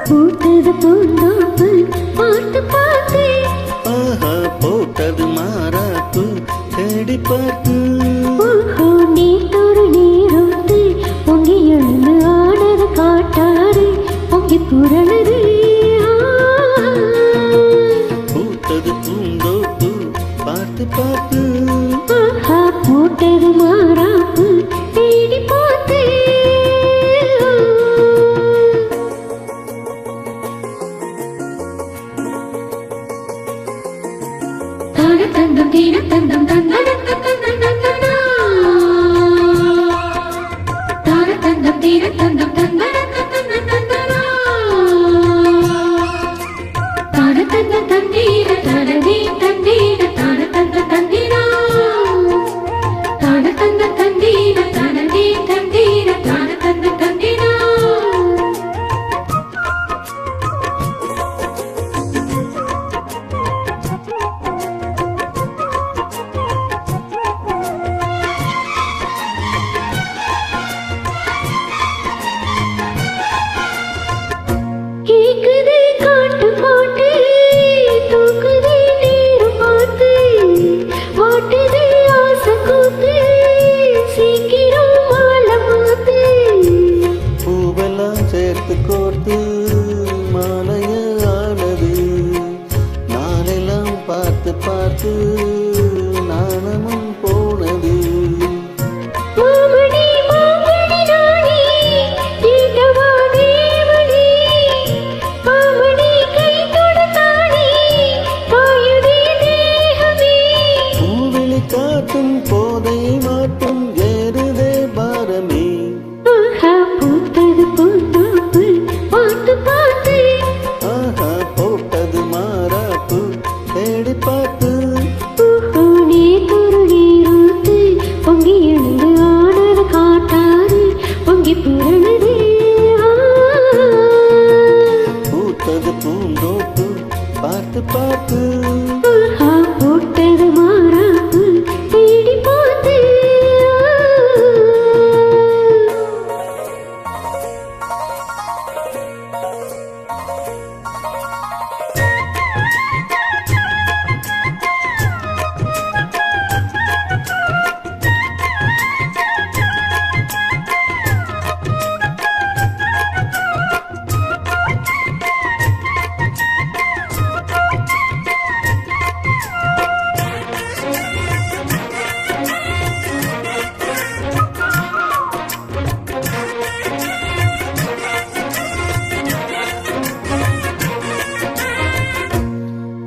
பூத்தது பூந்தோப்பு பார்த்து பார்த்து ஆஹா போட்டது மாறாப்பு தேடி பார்த்து ஓஹோ நீட்டொரு நீரூத்து பொங்கி எழுந்து ஆனது காட்டாறு பொங்கி புரளுது பூத்தது பூந்தோப்பு பார்த்து பார்த்து ஆஹா போட்டது மாறாப்பு தேடி பார்த்து தந்தம் தீர தந்தம் தந்தம் தார தந்தம் தீர தந்தம் தந்தம் தார தந்தம் தந்தீர தரதே தந்தீர தார தந்தம் தந்தீரா தார தந்தம் தந்தீர தரதே தந்தீர தார தந்தம் தந்தீரா கேக்குதே காட்டு பாட்டு தூக்குதே நீரு பார்த்து வாட்டுதே ஆசை கூத்து சீக்கிரம் வாழ மாத்து பூவெல்லாம் சேர்த்து கோர்த்து மாலைய ஆனது நாளெல்லாம் பார்த்து பார்த்து நாணமும் போனது மாமணி மாமணி நாணி தீட்டவா தேவனி மாமணி கை தொடுத்தானி காயுதே தேகமே பூவெளி காட்டும் போதை மாட்டும் ஏறுதே பாரமே ஆஹா பூத்தது பூந்தோப்பு பார்த்து பார்த்து ஆஹா போட்டது மாறாப்பு தேடி பார்த்து ஓஹோ நீட்டொரு நீரூத்து பொங்கி எழுந்து ஆனது காட்டாறு பொங்கி புரளுது பூத்தது பூந்தோப்பு பார்த்து பார்த்து ஆஹா போட்டது மாறாப்பு தேடி பார்த்து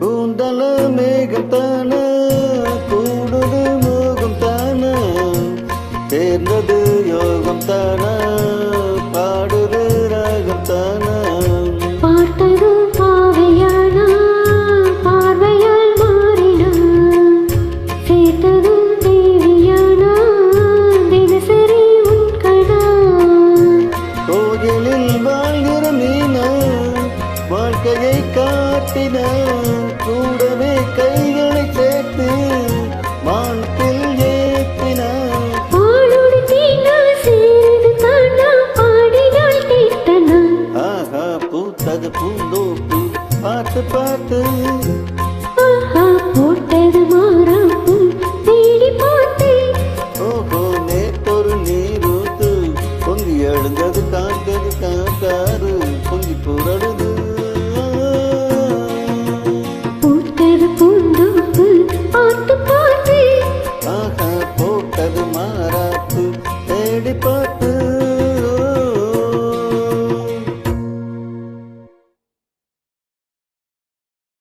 கூந்தல மேகம் தான கூடுது மோகம் தான சேர்ந்தது யோகம் தான பாடுது ராகம் தான பார்த்தது பாவையானா பார்வையால் மாறினா சேர்த்தது தேவியானா தினசரி உட்கடா கோயிலில் வாழ்கிற மீனா வாழ்க்கையை காட்டின கூட